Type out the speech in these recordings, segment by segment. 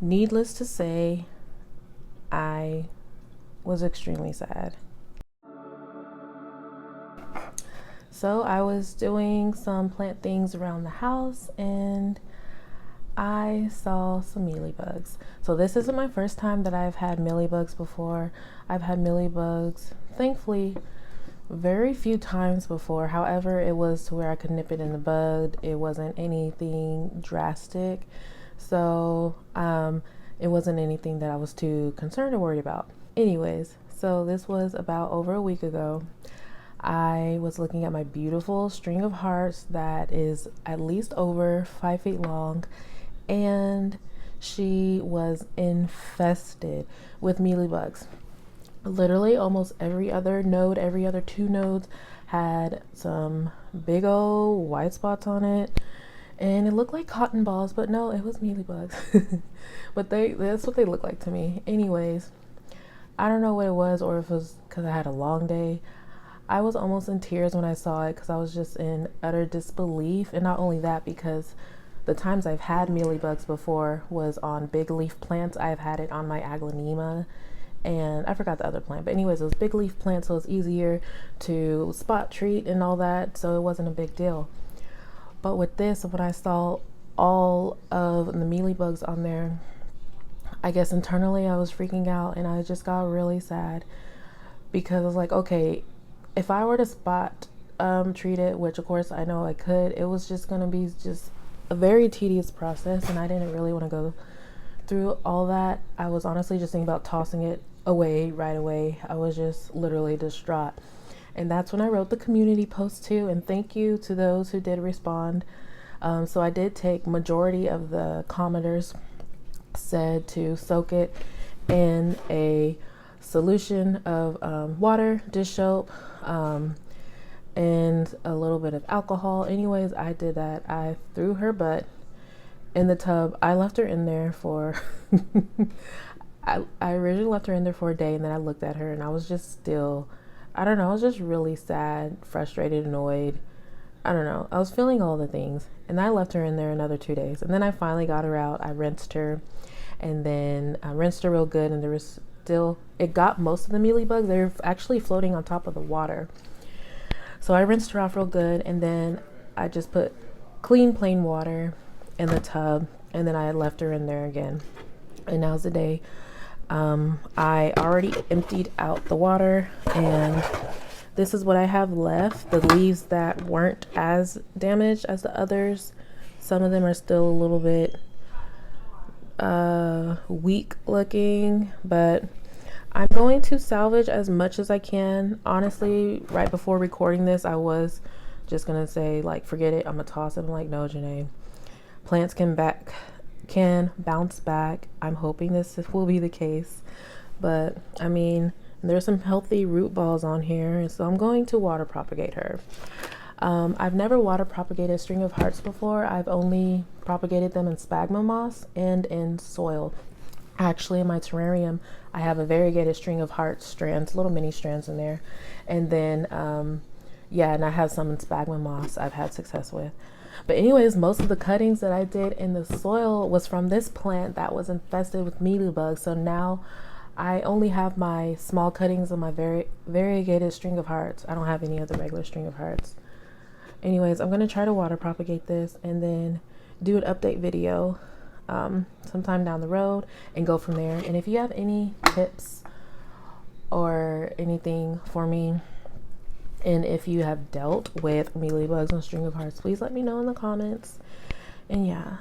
Needless to say, I was extremely sad. So I was doing some plant things around the house and I saw some mealybugs. So this isn't my first time that I've had mealybugs before. I've had mealybugs, thankfully, very few times before. However, it was to where I could nip it in the bud. It wasn't anything drastic. So it wasn't anything that I was too concerned or worried about. Anyways, so this was about over a week ago. I was looking at my beautiful string of hearts that is at least over 5 feet long, and she was infested with mealybugs. Literally almost every other node, every other 2 nodes had some big old white spots on it, and it looked like cotton balls, but no, it was mealybugs. But that's what they look like to me. Anyways, I don't know what it was, or if it was because I had a long day. I was almost in tears when I saw it because I was just in utter disbelief. And not only that, because the times I've had mealybugs before was on big leaf plants. I've had it on my aglaonema, and I forgot the other plant, but anyways, it was big leaf plants, so it's easier to spot treat and all that, so it wasn't a big deal. But with this, when I saw all of the mealybugs on there, I guess internally I was freaking out, and I just got really sad because I was like, okay, if I were to spot treat it, which of course I know I could, it was just gonna be just a very tedious process, and I didn't really want to go through all that. I was honestly just thinking about tossing it away right away. I was just literally distraught. And that's when I wrote the community post too, and thank you to those who did respond. So I did take majority of the commenters said to soak it in a solution of water, dish soap, and a little bit of alcohol. Anyways, I did that. I threw her butt in the tub. I left her in there for I originally left her in there for a day, and then I looked at her and I was just still, I don't know, I was just really sad, frustrated, annoyed. I don't know. I was feeling all the things, and I left her in there another 2 days, and then I finally got her out. I rinsed her, and then I rinsed her real good, and there was still, it got most of the mealybugs. They're actually floating on top of the water. So I rinsed her off real good, and then I just put clean plain water in the tub, and then I left her in there again. And now's the day. I already emptied out the water, and this is what I have left. The leaves that weren't as damaged as the others, some of them are still a little bit weak looking, but I'm going to salvage as much as I can. Honestly, right before recording this, I was just gonna say, like, forget it, I'm gonna toss it. I'm like, no, Janae, plants can bounce back. I'm hoping this will be the case, but I mean, there's some healthy root balls on here, so I'm going to water propagate her. I've never water propagated a string of hearts before. I've only propagated them in sphagnum moss and in soil. Actually, in my terrarium, I have a variegated string of heart strands, little mini strands in there, and then yeah, and I have some in sphagnum moss I've had success with. But anyways, most of the cuttings that I did in the soil was from this plant that was infested with mealybugs. So now I only have my small cuttings of my variegated string of hearts. I don't have any other regular string of hearts. Anyways, I'm going to try to water propagate this and then do an update video sometime down the road and go from there. And if you have any tips or anything for me, and if you have dealt with mealybugs and string of hearts, please let me know in the comments. And yeah,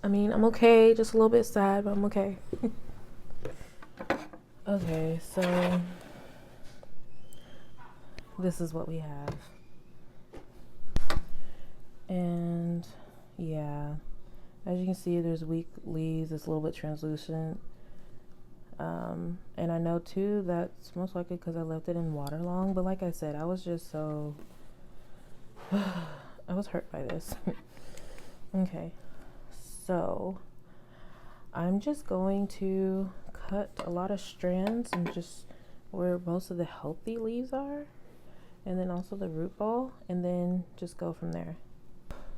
I mean, I'm okay, just a little bit sad, but I'm okay. Okay, so this is what we have. And yeah, as you can see, there's weak leaves. It's a little bit translucent. And I know too that's most likely because I left it in water long, but like I said, I was just so I was hurt by this. Okay, so I'm just going to cut a lot of strands and just where most of the healthy leaves are, and then also the root ball, and then just go from there.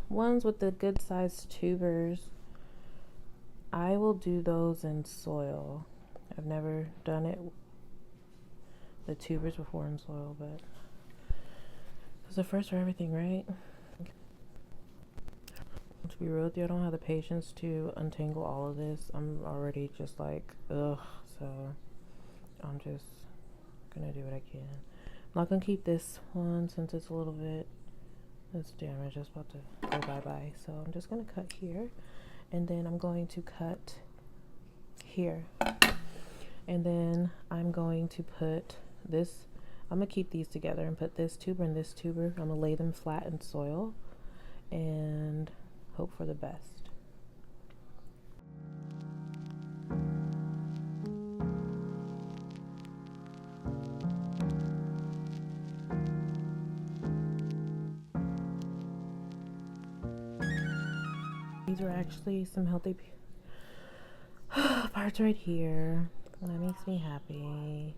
Ones with the good sized tubers, I will do those in soil. I've never done it, the tubers before in soil, but it's the first for everything, right? To be real with you, I don't have the patience to untangle all of this. I'm already just like, ugh, so I'm just gonna do what I can. I'm not gonna keep this one since it's a little bit, it's damaged, it's about to go bye-bye. So I'm just gonna cut here, and then I'm going to cut here. And then I'm going to put this, I'm gonna keep these together and put this tuber and this tuber. I'm gonna lay them flat in soil and hope for the best. These are actually some healthy parts right here. That makes me happy.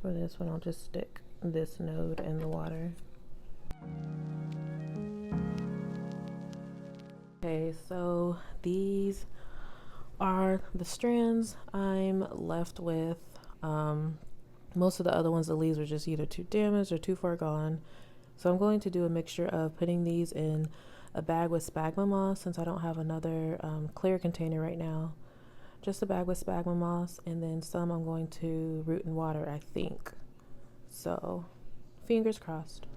For this one, I'll just stick this node in the water. Okay, so these are the strands I'm left with. Most of the other ones, the leaves were just either too damaged or too far gone. So I'm going to do a mixture of putting these in a bag with sphagnum moss, since I don't have another clear container right now. Just a bag with sphagnum moss, and then some I'm going to root in water, I think. So, fingers crossed.